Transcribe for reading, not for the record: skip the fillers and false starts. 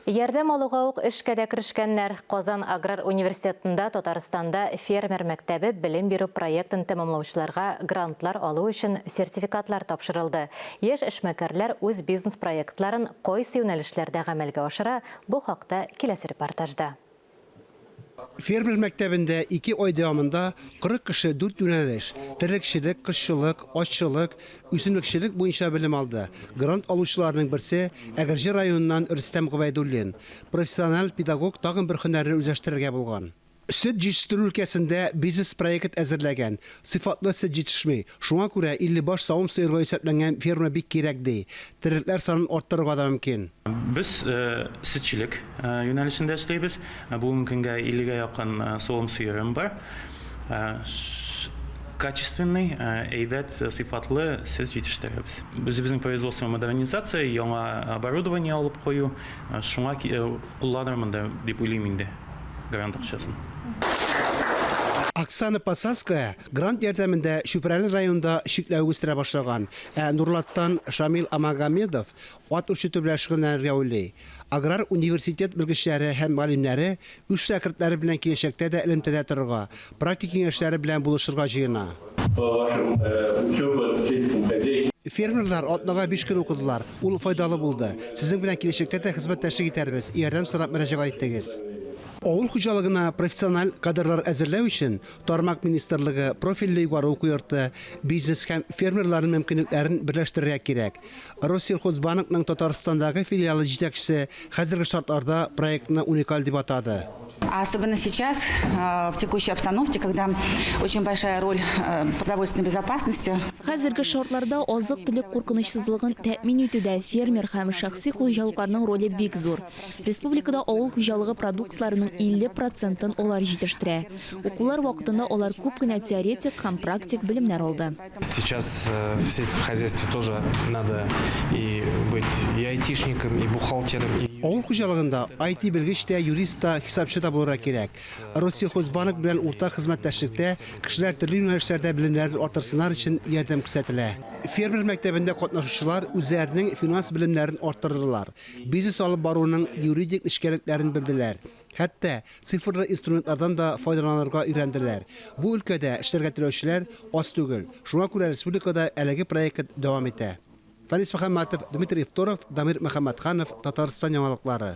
Ярдәм алуга ук эшкә киришкәннәр. Казан Аграр университетында Татарстанда фермер мәктәбе белем бирү проектын тәмамлаучыларга грантлар алу өчен сертификатлар тапшырылды. Яшь эшмәкәрләр үз бизнес проектларын кайсы юнәлешләрдә гамәлгә ашыра, бу хакта киләсе репортажда. Фермер мәктәбендә 2 ай дәвамында 40 кеше 4 юнәлеш – терлекчелек, кошчылык, ашчылык, үсемлекчелек буенча белем алды. Грант алучыларның берсе Әгерҗе районыннан Рөстәм Гобайдуллин, профессиональ педагог тагын бер һөнәрне үзләштерергә булган. Сөт җитештерү өлкәсендә бизнес проект әзерләгән. Сыйфатлы сөт җитешми. Шуңа күрә 50 баш савым сыерга исәпләнгән ферма бик кирәк ди. Терекләр санын арттырырга да мөмкин. Biz sütçülük yönelişinde işleybiz. Bugün günge 50'ye yakın soğum sıyırım var. Качественный, sıfatlı süt yetiştiriyoruz. Bizim производство модернизация, яңа оборудование алып кою, шуңа kullanırım da дип уйлыйм инде грант акчасын. Оксана Посадская грант ярдәмендә Шүпрәле районында шикләү үстерә башлаган. Нурлаттан Шамил Амагамедов ат үрчетү белән шөгыльләнергә уйлый. Аграр университет белгечләре һәм галимнәре үз шәкертләре белән киләчәктә дә элемтәдә торырга, практик киңәшләре белән булышырга җыена. Фермерлар атнага 5 көн укыдылар. Ул файдалы булды. Сезнең белән киләчәктә дә хезмәттәшлек итәрбез. Ярдәм сорап мөрәҗәгать итегез. Авыл хуҗалыгына профессиональ кадрлар әзерләү өчен Тармак министрлыгы профильле югары уку йорты бизнес һәм фермерларның мөмкинлекләрен берләштерергә кирәк. Россельхозбанкның Татарстандагы филиалы җитәкчесе хәзерге шартларда проектны уникаль дип атады. Особенно сейчас, в текущей обстановке, когда очень большая роль продовольственной безопасности. Хәзерге шартларда азык-төлек куркынычсызлыгын тәэмин итүдә фермер һәм шәхси хуҗалыкларның роле бик зур. Республикада авыл хуҗалыгы продуктларының 50%-ын олар җитештерә. Укулар вакытында олар күп кенә теоретик һәм практик белемнәр алды. Сейчас в сельском хозяйстве тоже надо и быть и айтишником, и бухгалтером. Авыл хуҗалыгында IT белгеч тә, юрист та, хисапчы да булырга кирәк. Россельхозбанк белән уртак хезмәттәшлекдә кешеләр төрле юнәлешләрдә белемнәрен артырсыннар өчен ярдәм күрсәтелә. Фермер мәктәбендә катнашучылар үзләренең финанс белемнәрен арттырдылар. Бизнес алып баруның юридик эшкәрлекләрен белделәр. Хәтта цифрлы инструментлардан да файдаланырга өйрәнделәр. Бу өлкәдә эшләргә теләүчеләр аз түгел. Шуңа күрә республикада әлеге проект дәвам итә. Фанис Мөхәммәтов, Дмитрий Евторов, Дамир Мөхәммәтханов, Татарстан яңалыклары.